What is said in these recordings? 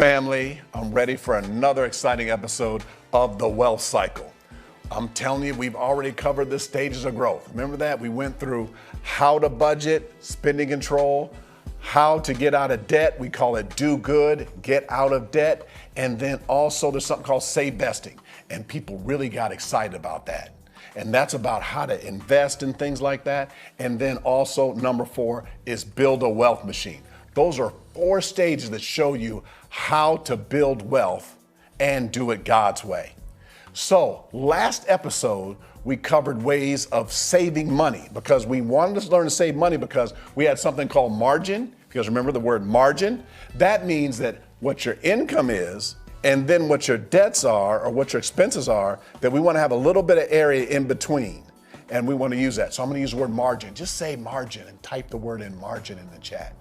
family. I'm ready for another exciting episode of The Wealth Cycle. I'm telling you, we've already covered the stages of growth. Remember that? We went through how to budget, spending control, how to get out of debt. We call it do good, get out of debt. And then also there's something called save vesting. And people really got excited about that. And that's about how to invest in things like that. And then also number 4 is build a wealth machine. Those are 4 stages that show you how to build wealth and do it God's way. So last episode, we covered ways of saving money because we wanted to learn to save money because we had something called margin. Because remember the word margin? That means that what your income is and then what your debts are or what your expenses are, that we want to have a little bit of area in between. And we want to use that. So I'm going to use the word margin. Just say margin and type the word in margin in the chat.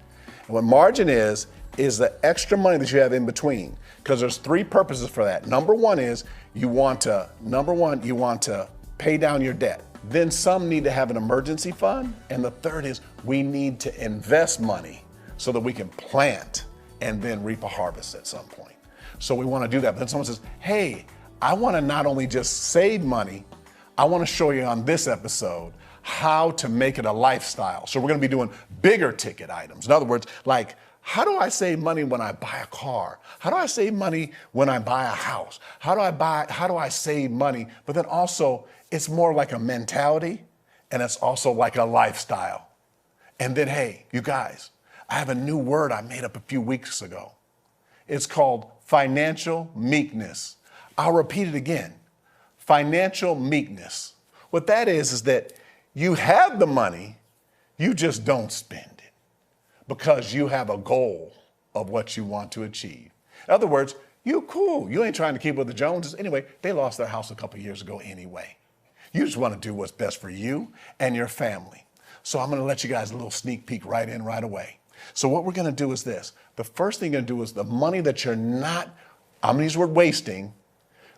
And what margin is the extra money that you have in between. Because there's 3 purposes for that. Number 1 is you want to pay down your debt. Then some need to have an emergency fund. And the 3rd is we need to invest money so that we can plant and then reap a harvest at some point. So we want to do that. But then someone says, hey, I want to not only just save money, I want to show you on this episode how to make it a lifestyle. So we're going to be doing bigger ticket items. In other words, like, how do I save money when I buy a car? How do I save money when I buy a house? How do I save money? But then also, it's more like a mentality and it's also like a lifestyle. And then, hey, you guys, I have a new word I made up a few weeks ago. It's called financial meekness. I'll repeat it again. Financial meekness. What that is that you have the money, you just don't spend it because you have a goal of what you want to achieve. In other words, you cool. You ain't trying to keep with the Joneses. Anyway, they lost their house a couple years ago anyway. You just want to do what's best for you and your family. So I'm going to let you guys a little sneak peek right away. So what we're going to do is this. The first thing you're going to do is the money that you're not, I'm going to use the word wasting,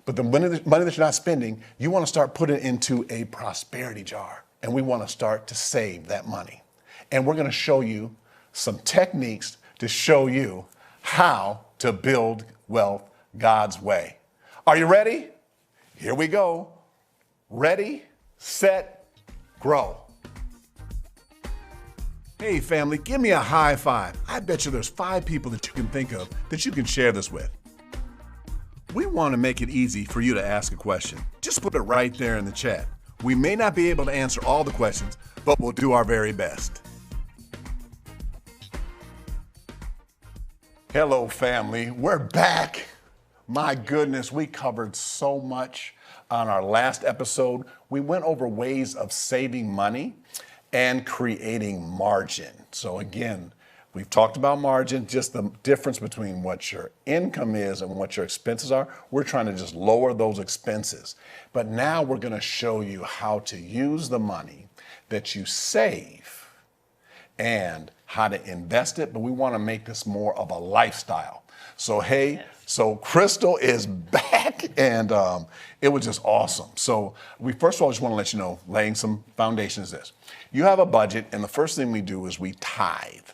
but the money that you're not spending, you want to start putting it into a prosperity jar. And we want to start to save that money. And we're going to show you some techniques to show you how to build wealth God's way. Are you ready? Here we go. Ready, set, grow. Hey family, give me a high five. I bet you there's 5 people that you can think of that you can share this with. We want to make it easy for you to ask a question. Just put it right there in the chat. We may not be able to answer all the questions, but we'll do our very best. Hello family, we're back. My goodness, we covered so much on our last episode. We went over ways of saving money and creating margin. So again, we've talked about margin, just the difference between what your income is and what your expenses are. We're trying to just lower those expenses. But now we're going to show you how to use the money that you save and how to invest it. But we want to make this more of a lifestyle. So, hey, yes. So Crystal is back and it was just awesome. So we first of all just want to let you know, laying some foundation is this. You have a budget and the first thing we do is we tithe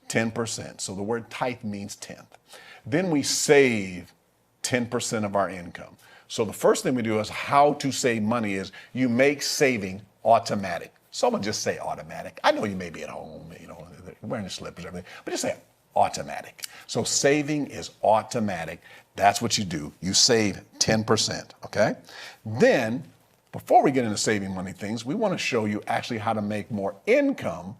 10%. So the word tithe means tenth. Then we save 10% of our income. So the first thing we do is how to save money is you make saving automatic. Someone just say automatic. I know you may be at home, wearing your slippers, everything, but just say automatic. So saving is automatic. That's what you do. You save 10%, okay? Then, before we get into saving money things, we want to show you actually how to make more income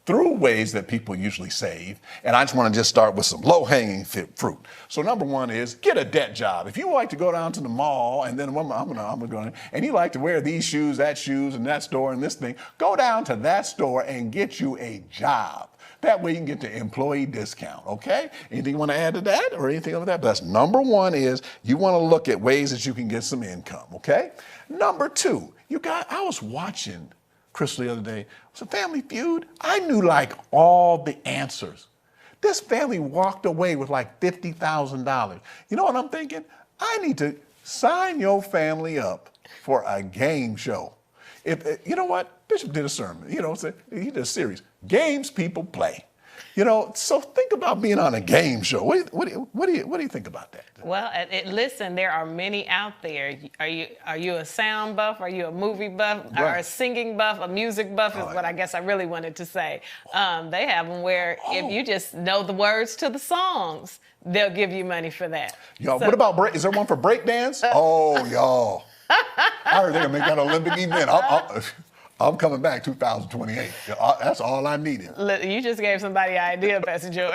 through ways that people usually save. And I just want to just start with some low-hanging fruit. So number 1 is get a debt job. If you like to go down to the mall and then I'm gonna and you like to wear these shoes, that store and this thing, go down to that store and get you a job. That way you can get the employee discount, okay? Anything you want to add to that or anything like that? But that's number 1 is you want to look at ways that you can get some income, okay? Number 2, I was watching Crystal the other day. It was a Family Feud. I knew like all the answers. This family walked away with like $50,000. You know what I'm thinking? I need to sign your family up for a game show. You know what? Bishop did a sermon, he did a series. Games people play. You know, so think about being on a game show. What do you think about that? Well, listen, there are many out there. Are you a sound buff? Are you a movie buff? Or a singing buff? A music buff is what I guess I really wanted to say. They have them where if you just know the words to the songs, they'll give you money for that. Y'all, what about is there one for breakdance? Oh, y'all. I heard they're going to make that an Olympic event. I'm coming back 2028. That's all I needed. You just gave somebody an idea, Pastor George.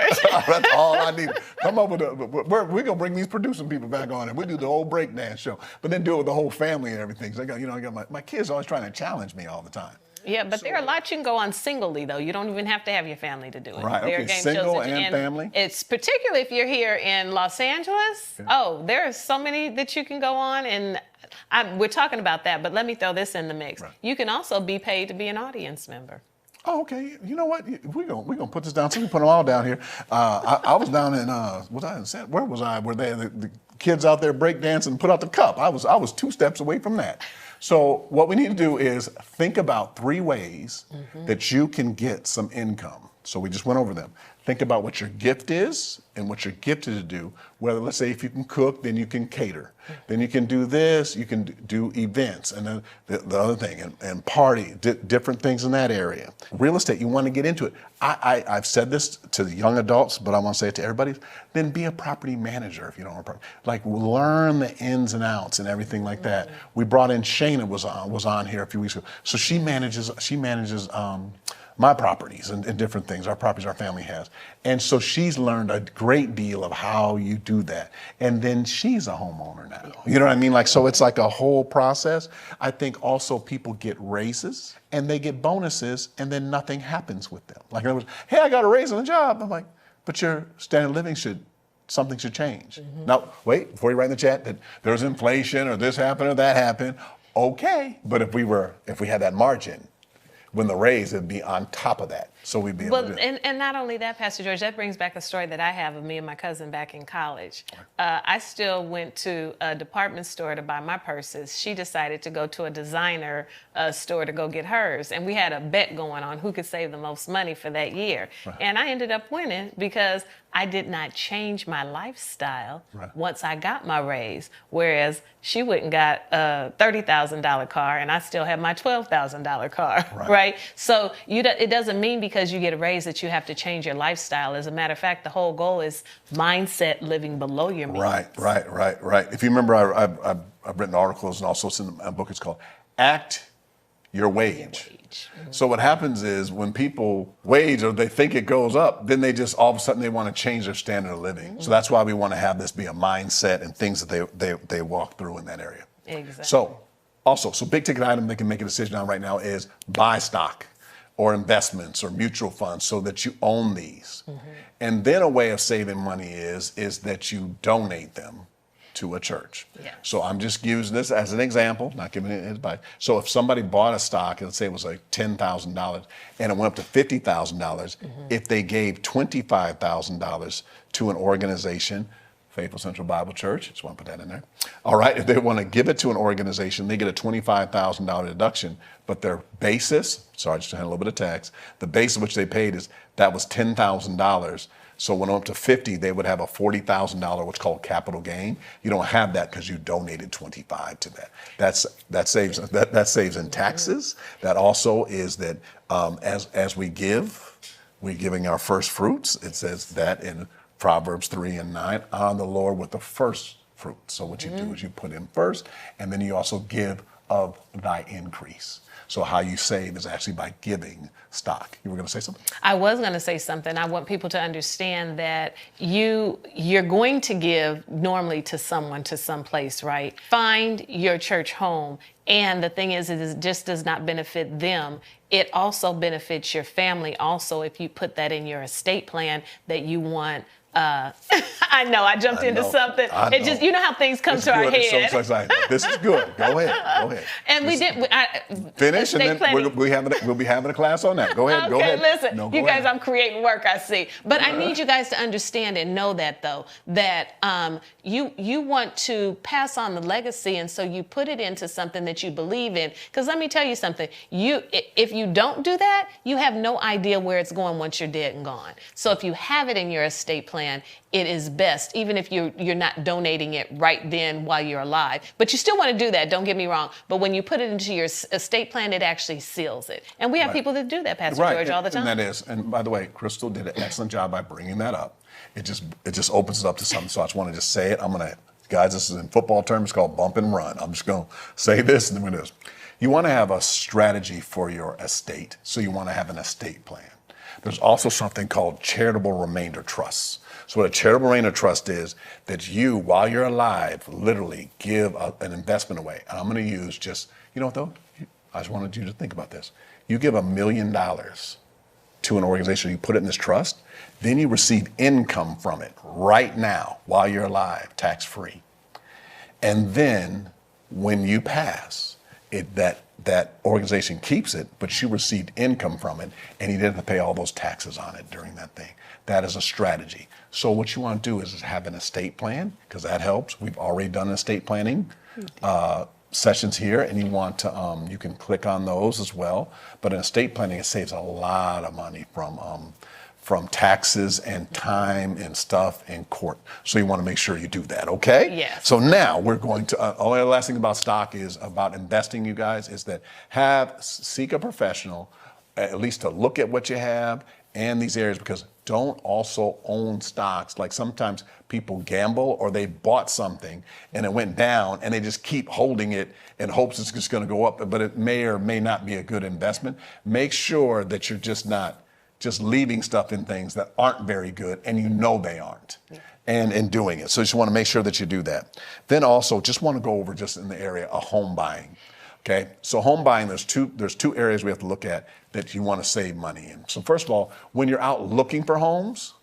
That's all I needed. Come up with we're going to bring these producing people back on and we do the whole breakdance show, but then do it with the whole family and everything. So I got my kids always trying to challenge me all the time. Yeah, but there are a lot you can go on singly, though. You don't even have to have your family to do it. Right, okay, single and family. It's particularly if you're here in Los Angeles. Okay. Oh, there are so many that you can go on, and we're talking about that, but let me throw this in the mix. Right. You can also be paid to be an audience member. Oh, okay. You know what? We're gonna put this down. So we put them all down here. I was down in where was I? Were they the kids out there breakdancing and put out the cup? I was 2 steps away from that. So what we need to do is think about 3 ways that you can get some income. So we just went over them. Think about what your gift is and what you're gifted to do. Whether, let's say, if you can cook, then you can cater. Then you can do this, you can do events, and then the other thing, and party, different things in that area. Real estate, you want to get into it. I've said this to the young adults, but I want to say it to everybody. Then be a property manager if you don't want to. Like, learn the ins and outs and everything like that. We brought in Shayna was on here a few weeks ago. So she manages my properties and different things, our properties our family has. And so she's learned a great deal of how you do that. And then she's a homeowner now. You know what I mean? Like, so it's like a whole process. I think also people get raises and they get bonuses and then nothing happens with them. Like, in other words, hey, I got a raise on the job. I'm like, but your standard of living something should change. Now, wait, before you write in the chat that there's inflation or this happened or that happened. Okay. But if we had that margin, when the raise, it'd be on top of that. So we'd be able to do it. And not only that, Pastor George, that brings back a story that I have of me and my cousin back in college. I still went to a department store to buy my purses. She decided to go to a designer store to go get hers. And we had a bet going on who could save the most money for that year. Right. And I ended up winning because I did not change my lifestyle once I got my raise. Whereas she went and got a $30,000 car and I still have my $12,000 car, right? So it doesn't mean because you get a raise that you have to change your lifestyle. As a matter of fact, the whole goal is mindset living below your means. Right. If you remember, I've written articles and also it's in a book. It's called Act Your Wage. So what happens is when people wage or they think it goes up, then they just all of a sudden they want to change their standard of living. So that's why we want to have this be a mindset and things that they walk through in that area. Exactly. So big ticket item they can make a decision on right now is buy stock or investments or mutual funds so that you own these. And then a way of saving money is that you donate them to a church. Yeah. So I'm just using this as an example, not giving it advice. So if somebody bought a stock, and let's say it was like $10,000 and it went up to $50,000, if they gave $25,000 to an organization, Faithful Central Bible Church, just want to put that in there. All right, if they want to give it to an organization, they get a $25,000 deduction, but their basis, sorry, just had a little bit of tax, the basis which they paid that was $10,000. So when it went up to 50, they would have a $40,000, what's called capital gain. You don't have that because you donated 25 to that. That saves in taxes. That also is that as we're giving our first fruits. It says that in Proverbs 3:9, honor the Lord with the first fruit. So what you do is you put in first, and then you also give of thy increase. So how you save is actually by giving stock. You were going to say something? I was going to say something. I want people to understand that you're going to give normally to someone, to some place, right? Find your church home. And the thing is, it just does not benefit them. It also benefits your family also if you put that in your estate plan that you want I know I jumped into something. It just, you know how things come to our head. It's so exciting. This is good. Go ahead. Go ahead. And we did. Finish, and then we'll be having a class on that. Go ahead. Go ahead. Listen, you guys, I'm creating work, I see. But I need you guys to understand and know that, though, that you want to pass on the legacy, and so you put it into something that you believe in. Because let me tell you something. If you don't do that, you have no idea where it's going once you're dead and gone. So if you have it in your estate plan, it is best, even if you're not donating it right then while you're alive. But you still want to do that, don't get me wrong. But when you put it into your estate plan, it actually seals it. And we have people that do that, Pastor George, all the time. And that is, and by the way, Crystal did an excellent job by bringing that up. It just opens it up to something. So I just want to just say it. Guys, this is in football terms called bump and run. I'm just going to say this and then we're going to do this. You want to have a strategy for your estate. So you want to have an estate plan. There's also something called charitable remainder trusts. So what a charitable remainder trust is that you, while you're alive, literally give an investment away. And I'm going to use just, you know what though? I just wanted you to think about this. You give $1 million to an organization, you put it in this trust, then you receive income from it right now while you're alive, tax-free. And then when you pass, that organization keeps it, but you received income from it, and you didn't have to pay all those taxes on it during that thing. That is a strategy. So what you want to do is have an estate plan, because that helps. We've already done estate planning sessions here, and you want to, you can click on those as well. But in estate planning, it saves a lot of money from taxes and time and stuff in court. So you want to make sure you do that, okay? Yes. So now we're going to, only the last thing about stock is about investing, you guys, is that seek a professional, at least to look at what you have and these areas, because don't also own stocks. Like sometimes people gamble or they bought something and it went down and they just keep holding it in hopes it's just going to go up, but it may or may not be a good investment. Make sure that you're just not just leaving stuff in things that aren't very good and you know they aren't, and in doing it. So you just want to make sure that you do that. Then also just want to go over just in the area of home buying. Okay, so home buying, there's two areas we have to look at that you want to save money in. So first of all, when you're out looking for homes,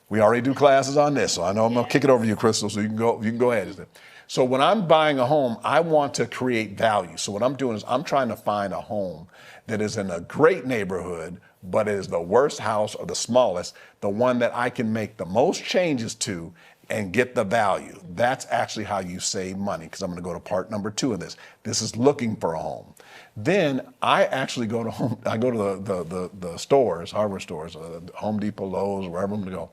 we already do classes on this, so I know I'm gonna kick it over to you, Crystal, so you can go ahead. So when I'm buying a home, I want to create value. So what I'm doing is I'm trying to find a home that is in a great neighborhood, but is the worst house or the smallest, the one that I can make the most changes to and get the value. That's actually how you save money, because I'm going to go to part number 2 of this. This is looking for a home. Then I actually go to the stores, hardware stores, Home Depot, Lowe's, wherever I'm going to go,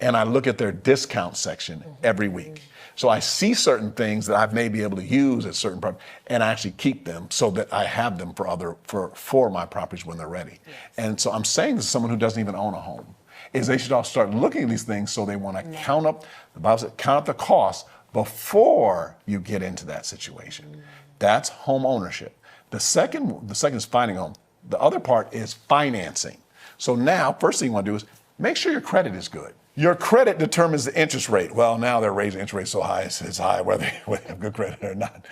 and I look at their discount section every week. So I see certain things that I may be able to use at certain properties, and I actually keep them so that I have them for my properties when they're ready. Yes. And so I'm saying this to someone who doesn't even own a home, is they should all start looking at these things so they want to count up the cost before you get into that situation. That's home ownership. The second is finding a home. The other part is financing. So now, first thing you want to do is make sure your credit is good. Your credit determines the interest rate. Well, now they're raising interest rates so high, it's high whether you have good credit or not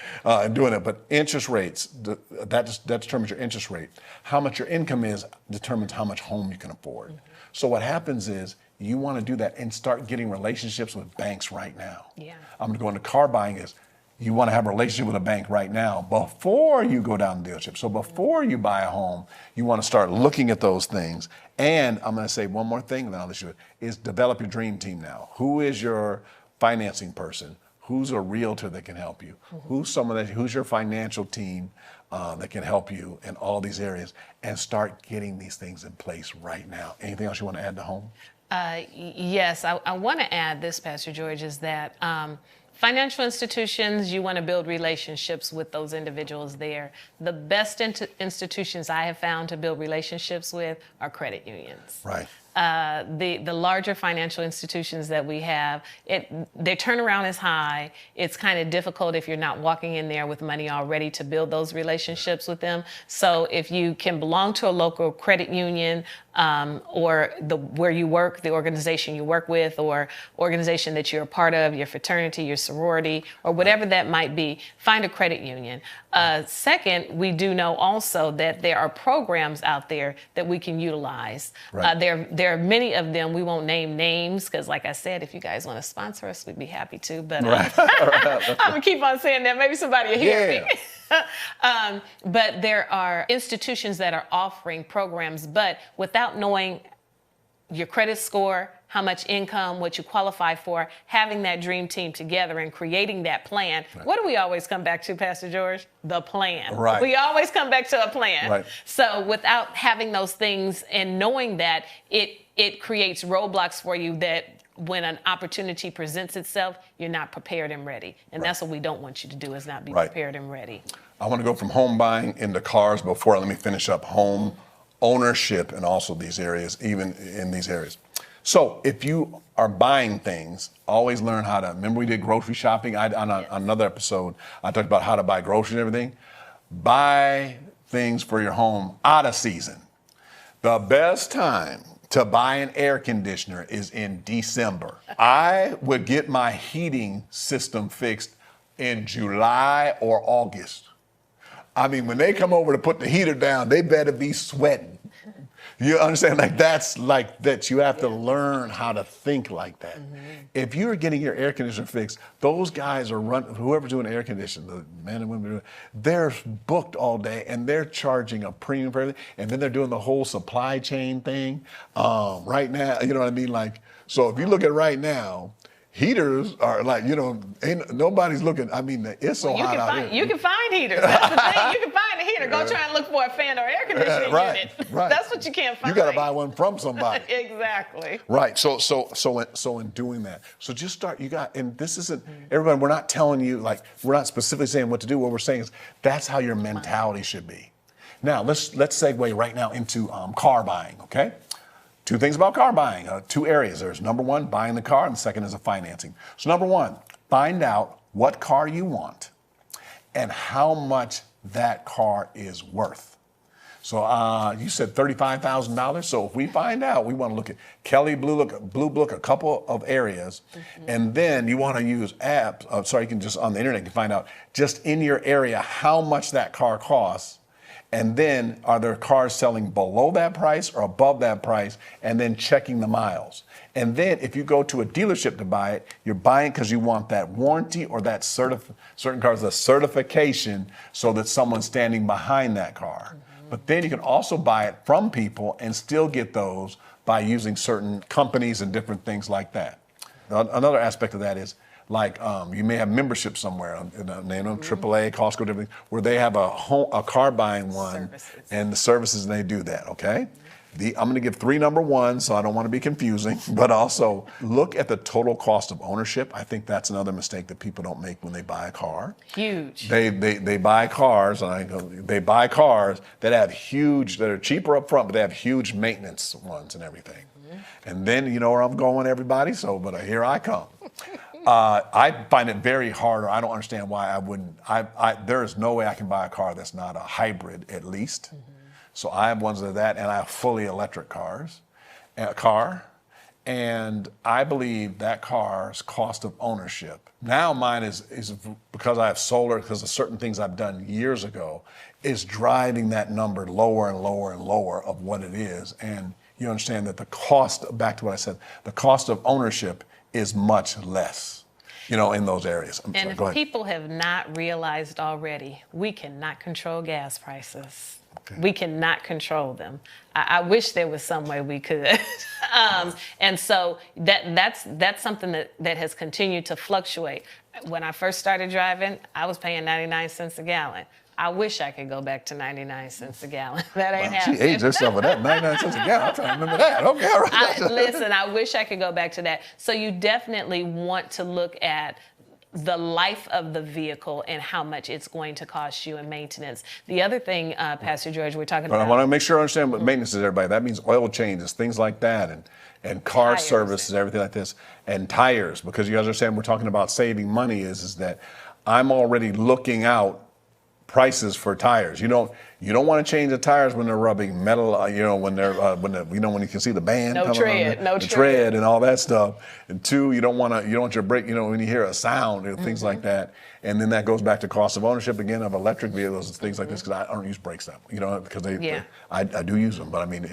in doing it. But interest rates, that determines your interest rate. How much your income is determines how much home you can afford. So what happens is you want to do that and start getting relationships with banks right now. Yeah. I'm going to go into car buying is you want to have a relationship with a bank right now before you go down the dealership. So before you buy a home, you want to start looking at those things. And I'm going to say one more thing, then I'll let you, is develop your dream team now. Who is your financing person? Who's a realtor that can help you? Who's your financial team that can help you in all these areas? And start getting these things in place right now. Anything else you want to add to home? Yes, I want to add this, Pastor George, is that financial institutions, you want to build relationships with those individuals there. The best institutions I have found to build relationships with are credit unions. Right. The larger financial institutions that we have, their turnaround is high. It's kind of difficult if you're not walking in there with money already to build those relationships with them. So if you can belong to a local credit union or where you work, the organization you work with, or organization that you're a part of, your fraternity, your sorority, or whatever that might be, find a credit union. Second, we do know also that there are programs out there that we can utilize. Right. there are many of them. We won't name names because, like I said, if you guys want to sponsor us, we'd be happy to. But I'm going to keep on saying that. Maybe somebody will hear me. But there are institutions that are offering programs, but without knowing your credit score, how much income, what you qualify for, having that dream team together and creating that plan. Right. What do we always come back to, Pastor George? The plan. Right. We always come back to a plan. Right. So without having those things and knowing that, it creates roadblocks for you that when an opportunity presents itself, you're not prepared and ready. And that's what we don't want you to do, is not be prepared and ready. I want to go from home buying into cars. Before, let me finish up home ownership and also these areas, even in these areas. So if you are buying things, always learn how to, remember we did grocery shopping on another episode, I talked about how to buy groceries and everything. Buy things for your home out of season. The best time to buy an air conditioner is in December. I would get my heating system fixed in July or August. I mean, when they come over to put the heater down, they better be sweating. You understand? Like that. You have to learn how to think like that. Mm-hmm. If you're getting your air conditioner fixed, those guys are whoever's doing air conditioning, the men and women, they're booked all day and they're charging a premium for everything. And then they're doing the whole supply chain thing right now. You know what I mean? Like, so if you look at right now, heaters are like, ain't nobody's looking. I mean, it's so hot out here. You can find heaters. That's the thing. You can find a heater. Go try and look for a fan or air conditioning unit. Right. That's what you can't find. You got to buy one from somebody. Exactly. Right. So in doing that, so just start. And this isn't everybody. We're not telling you, like, we're not specifically saying what to do. What we're saying is that's how your mentality should be. Now let's segue right now into car buying. Okay. Two things about car buying, two areas. There's number one, buying the car, and the second is the financing. So number one, find out what car you want and how much that car is worth. So you said $35,000. So if we find out, we want to look at Kelly Blue Book, a couple of areas, and then you want to use apps. You can just on the internet you can find out just in your area how much that car costs. And then are there cars selling below that price or above that price, and then checking the miles. And then if you go to a dealership to buy it, you're buying because you want that warranty or that certain cars, the certification, so that someone's standing behind that car. But then you can also buy it from people and still get those by using certain companies and different things like that. Another aspect of that is, like you may have membership somewhere, AAA, Costco, different, where they have a car buying one and the services, and they do that, okay? I'm going to give 3 number ones, so I don't want to be confusing, but also look at the total cost of ownership. I think that's another mistake that people don't make when they buy a car. Huge. They buy cars, they buy cars that are cheaper up front, but they have huge maintenance ones and everything. And then you know where I'm going, everybody, but here I come. I find it very hard, or I don't understand why I wouldn't. There is no way I can buy a car that's not a hybrid, at least. So I have ones of that, and I have fully electric car. And I believe that car's cost of ownership. Now mine is because I have solar, because of certain things I've done years ago, is driving that number lower and lower and lower of what it is. And you understand that the cost, back to what I said, the cost of ownership is much less, in those areas. And if people have not realized already, we cannot control gas prices. Okay. We cannot control them. I wish there was some way we could. And so that's something that has continued to fluctuate. When I first started driving, I was paying 99 cents a gallon. I wish I could go back to 99 cents a gallon. That ain't happening. She aged herself with that, 99 cents a gallon. I'm trying to remember that. Okay, all right. Listen, I wish I could go back to that. So you definitely want to look at the life of the vehicle and how much it's going to cost you in maintenance. The other thing, Pastor George, we're talking about. I want to make sure I understand what maintenance is, everybody. That means oil changes, things like that, and car services, everything like this, and tires, because you understand we're talking about saving money is that I'm already looking out prices for tires. You don't want to change the tires when they're rubbing metal, when you can see the band, no tread and all that stuff. And two, you don't want your brake, when you hear a sound, things like that. And then that goes back to cost of ownership again of electric vehicles and things like this, because I don't use brake stuff, because I do use them, but I mean,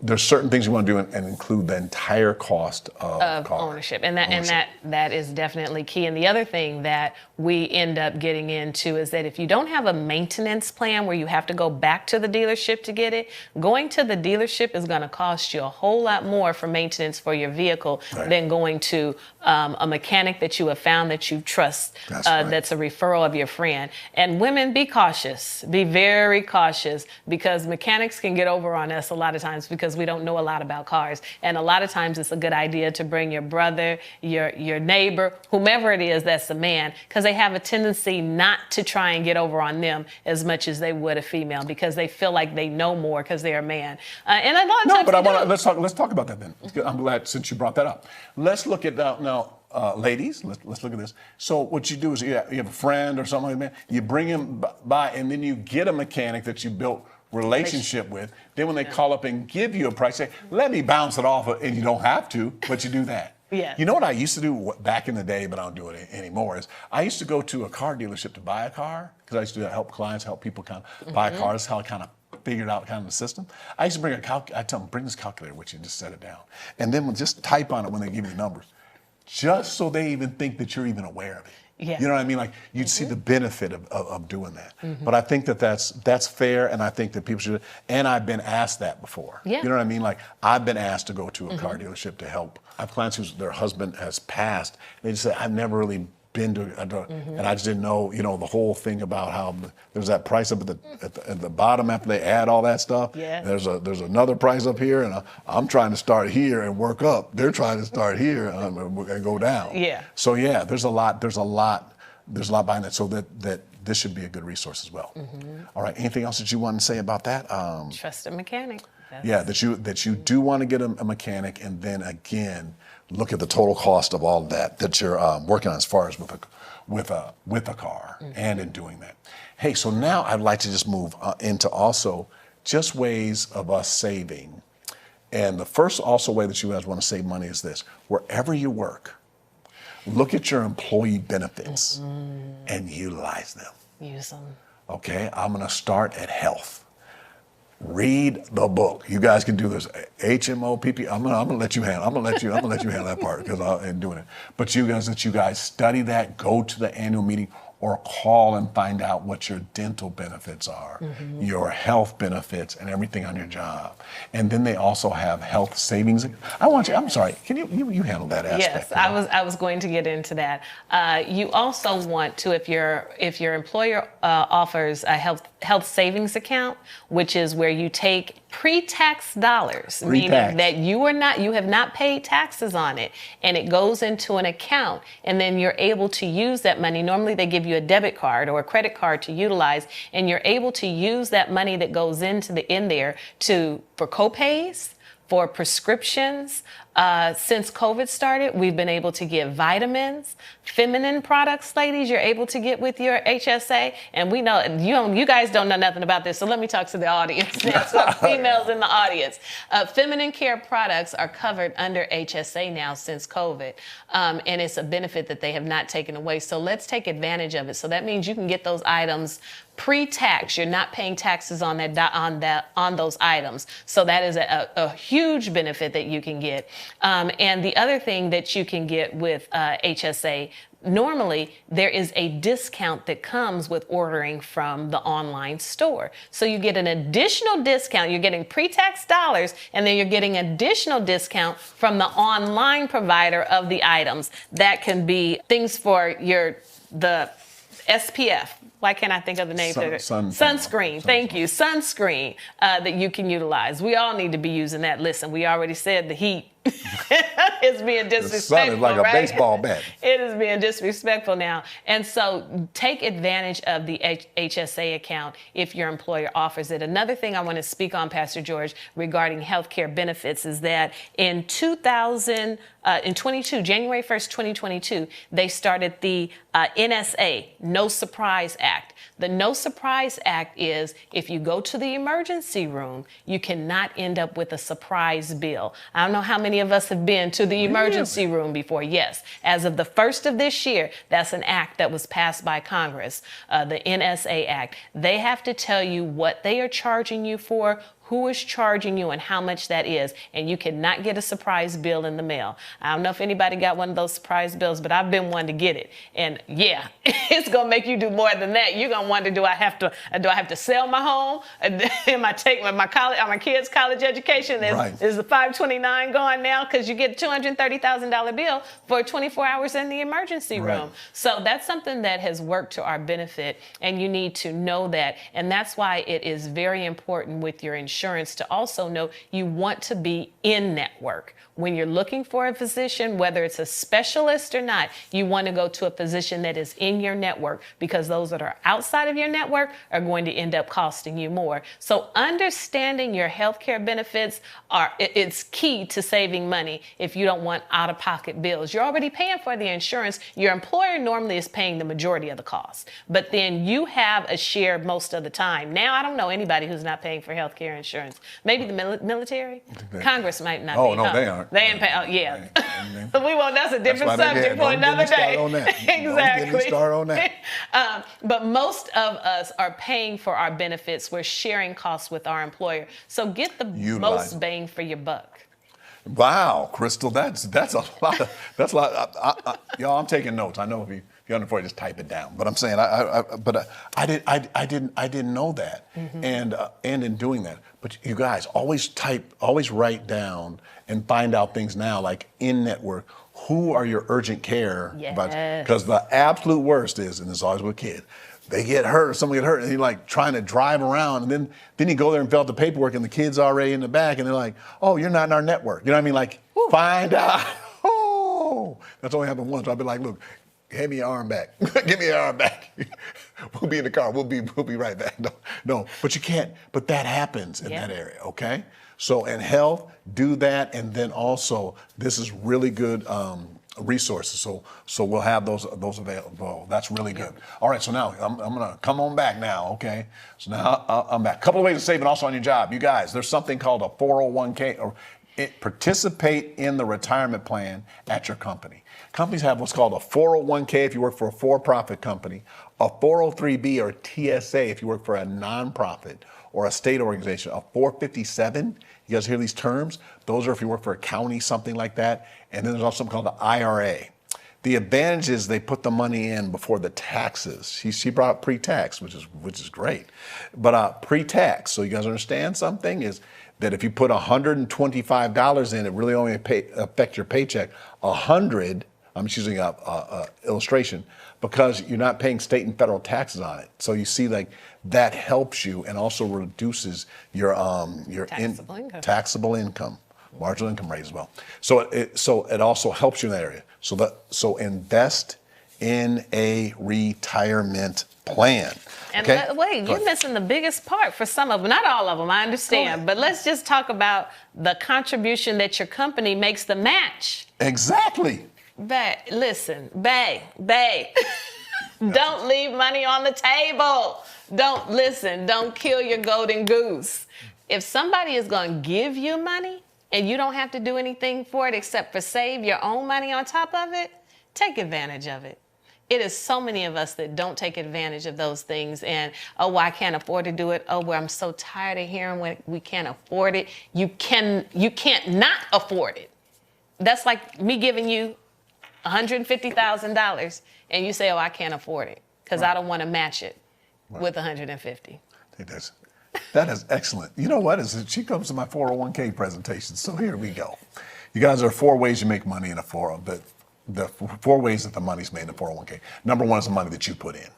there's certain things you want to do and include the entire cost of car ownership. And that is definitely key. And the other thing that we end up getting into is that if you don't have a maintenance plan where you have to go back to the dealership to get it, going to the dealership is going to cost you a whole lot more for maintenance for your vehicle than going to a mechanic that you have found that you trust. That's a referral of your friend. And women, be cautious. Be very cautious, because mechanics can get over on us a lot of times because we don't know a lot about cars. And a lot of times it's a good idea to bring your brother, your neighbor, whomever it is that's a man, because they have a tendency not to try and get over on them as much as they would a female, because they feel like they know more because they're a man. And a lot of times let's talk about that then. I'm glad since you brought that up. Let's look at now. Ladies, let's look at this. So what you do is you have a friend or something like that. You bring him by, and then you get a mechanic that you built relationship with. Then when they call up and give you a price, say, let me bounce it off, and you don't have to, but you do that. Yes. You know what I used to do back in the day, but I don't do it anymore, is I used to go to a car dealership to buy a car, because I used to help clients, help people kind of buy cars, how I kind of figured out kind of the system. I used to bring I tell them, bring this calculator with you and just set it down. And then just type on it when they give you the numbers, just so they even think that you're even aware of it. Yeah. You know what I mean? Like, you'd see the benefit of doing that. But I think that's fair, and I think that people should, and I've been asked that before. Yeah. You know what I mean? Like, I've been asked to go to a car dealership to help. I have clients whose their husband has passed. They just say, I've never really been to, and I just didn't know, the whole thing about how there's that price up at the bottom after they add all that stuff. Yeah. There's another price up here, and I'm trying to start here and work up. They're trying to start here and go down. Yeah. So yeah, there's a lot behind that. So that this should be a good resource as well. All right. Anything else that you want to say about that? Trust a mechanic. Yeah, that you do want to get a mechanic, and then again, look at the total cost of all of that you're working on as far as with a car and in doing that. Hey, so now I'd like to just move into also just ways of us saving. And the first also way that you guys want to save money is this: wherever you work, look at your employee benefits and utilize them. Use them. Okay, I'm going to start at health. Read the book. You guys can do this. HMO, PP. I'm gonna let you handle. I'm gonna let you handle that part, because I'm doing it. But you guys study that. Go to the annual meeting, or call and find out what your dental benefits are, your health benefits, and everything on your job. And then they also have health savings. I'm sorry. Can you handle that aspect? Yes, I was going to get into that. You also want to, if your employer offers a health savings account, which is where you take pre-tax dollars, meaning that you have not paid taxes on it, and it goes into an account, and then you're able to use that money. Normally they give you a debit card or a credit card to utilize, and you're able to use that money that goes in there for co-pays, for prescriptions. Since COVID started, we've been able to get vitamins, feminine products, ladies, you're able to get with your HSA. And we know you guys don't know nothing about this, so let me talk to the audience. There's some females in the audience. Feminine care products are covered under HSA now since COVID, and it's a benefit that they have not taken away. So let's take advantage of it. So that means you can get those items pre-tax. You're not paying taxes on those items. So that is a huge benefit that you can get. And the other thing that you can get with HSA, normally there is a discount that comes with ordering from the online store. So you get an additional discount. You're getting pre-tax dollars, and then you're getting additional discount from the online provider of the items. That can be things for the SPF. Why can't I think of the name for it? Sunscreen. Thank you. Sunscreen that you can utilize. We all need to be using that. Listen, we already said the heat is being disrespectful. The sun is like a baseball bat. It is being disrespectful now. And so take advantage of the HSA account if your employer offers it. Another thing I want to speak on, Pastor George, regarding healthcare benefits is that in 2022, January 1st, 2022, they started the NSA, No Surprise Act. The No Surprise Act is if you go to the emergency room, you cannot end up with a surprise bill. I don't know how many of us have been to the emergency room before. Yes. As of the 1st of this year, that's an act that was passed by Congress, the NSA Act. They have to tell you what they are charging you for, who is charging you and how much that is. And you cannot get a surprise bill in the mail. I don't know if anybody got one of those surprise bills, but I've been one to get it. And yeah, it's going to make you do more than that. You're going to wonder, do I have to sell my home? Am I taking my kids' college education? Is the 529 gone now? Because you get a $230,000 bill for 24 hours in the emergency room. So that's something that has worked to our benefit, and you need to know that. And that's why it is very important with your insurance to also know you want to be in network. When you're looking for a physician, whether it's a specialist or not, you want to go to a physician that is in your network, because those that are outside of your network are going to end up costing you more. So understanding your healthcare benefits it's key to saving money if you don't want out-of-pocket bills. You're already paying for the insurance. Your employer normally is paying the majority of the cost, but then you have a share most of the time. Now, I don't know anybody who's not paying for healthcare insurance. Maybe the military? Congress might not be. Oh, no, they aren't. They ain't paying. Oh, yeah. That's a different subject for another day. Exactly. Don't get me started on that. But most of us are paying for our benefits. We're sharing costs with our employer. So get the most bang for your buck. Wow, Crystal, that's a lot. Y'all, I'm taking notes. I know if you're under 40, just type it down. But I'm saying, I didn't know that, and in doing that. But you guys always write down and find out things now, like in network. Who are your urgent care? Because the absolute worst is, and it's always with kids, they get hurt, or someone get hurt, and you're like trying to drive around, and then you go there and fill out the paperwork, and the kid's already in the back, and they're like, oh, you're not in our network. You know what I mean? Like, find out. Oh, that's only happened once. I'll be like, look, hand me your arm back. Give me your arm back. We'll be in the car. We'll be right back. No, but you can't. But that happens in that area. Okay. So in health, do that, and then also this is really good resources. So we'll have those available. That's really good. All right. So now I'm gonna come on back now. Okay. So now I'm back. A couple of ways of saving also on your job. You guys, there's something called a 401k or participate in the retirement plan at your company. Companies have what's called a 401k if you work for a for-profit company, a 403b or TSA if you work for a nonprofit or a state organization, a 457. You guys hear these terms? Those are if you work for a county, something like that. And then there's also something called the IRA. The advantage is they put the money in before the taxes. She brought up pre-tax, which is great. But pre-tax, so you guys understand something, is that if you put $125 in, it really only affects your paycheck. 100, I'm just using a illustration, because you're not paying state and federal taxes on it. So you see, like, that helps you and also reduces your taxable income, marginal income rate as well. So it also helps you in that area. So invest in a retirement plan. And wait, you're missing the biggest part for some of them. Not all of them, I understand. But let's just talk about the contribution that your company makes, the match. Exactly. Listen, don't leave money on the table. Don't kill your golden goose. If somebody is going to give you money and you don't have to do anything for it except for save your own money on top of it, take advantage of it. It is so many of us that don't take advantage of those things, and, oh, well, I can't afford to do it. Oh, well, I'm so tired of hearing when we can't afford it. You can't not afford it. That's like me giving you $150,000 and you say, oh, I can't afford it because I don't want to match it with $150. I think that is excellent. You know what? She comes to my 401k presentation. So here we go. You guys, there are 4 ways you make money in a 401k. The 4 ways that the money's made in a 401k. Number 1 is the money that you put in.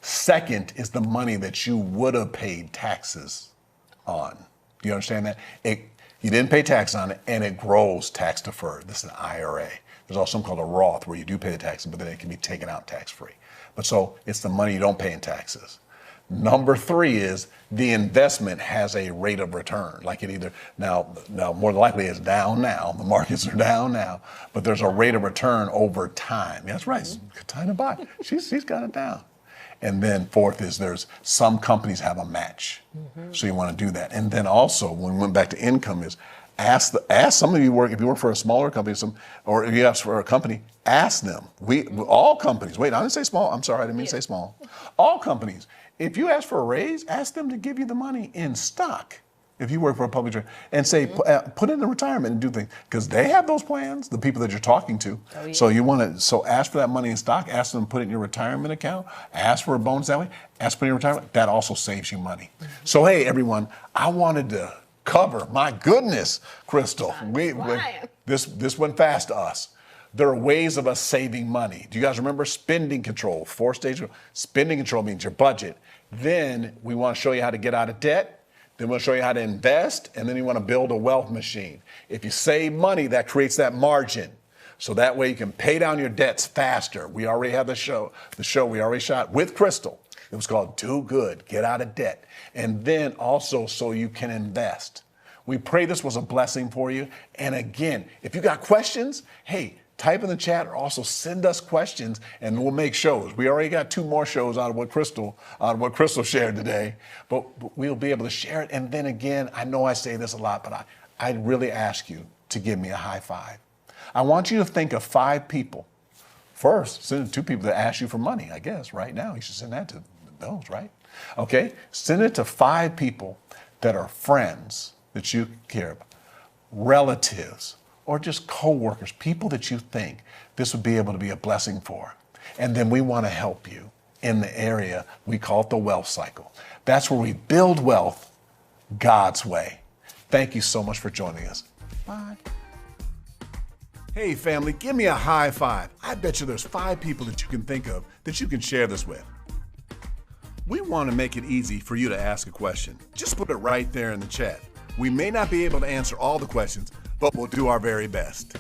Second is the money that you would have paid taxes on. Do you understand that? You didn't pay tax on it, and it grows tax deferred. This is an IRA. There's also something called a Roth, where you do pay the taxes, but then it can be taken out tax-free. But so it's the money you don't pay in taxes. Number 3 is the investment has a rate of return. Like it either, now more than likely it's down now. The markets are down now, but there's a rate of return over time. That's right, it's time to buy. She's got it down. And then 4th is there's some companies have a match. So you want to do that. And then also, when we went back to income, is ask some of you if you work for a smaller company, or if you ask for a company, ask them. All companies, wait, I didn't say small. I'm sorry, I didn't mean to say small. All companies, if you ask for a raise, ask them to give you the money in stock. if you work for a public charity, and say, put it in retirement and do things. Because they have those plans, the people that you're talking to. Oh, yeah. So you want to, ask for that money in stock, ask them to put it in your retirement account, ask for a bonus that way, ask for it in your retirement. That also saves you money. So, hey, everyone, I wanted to cover, my goodness, Crystal, this went fast to us. There are ways of us saving money. Do you guys remember spending control? 4-stage spending control means your budget. Then we want to show you how to get out of debt. Then we'll show you how to invest. And then you want to build a wealth machine. If you save money, that creates that margin. So that way you can pay down your debts faster. We already have the show we already shot with Crystal. It was called Do Good, Get Out of Debt. And then also so you can invest. We pray this was a blessing for you. And again, if you got questions, hey, type in the chat or also send us questions and we'll make shows. We already got 2 more shows out of what Crystal shared today, but we'll be able to share it. And then again, I know I say this a lot, but I really ask you to give me a high five. I want you to think of 5 people. First, send it to 2 people that ask you for money, I guess, right now. You should send that to those, right? Okay, send it to 5 people that are friends that you care about, relatives, or just co-workers, people that you think this would be able to be a blessing for. And then we want to help you in the area, we call it the wealth cycle. That's where we build wealth God's way. Thank you so much for joining us. Bye. Hey family, give me a high five. I bet you there's 5 people that you can think of that you can share this with. We want to make it easy for you to ask a question. Just put it right there in the chat. We may not be able to answer all the questions, but we'll do our very best.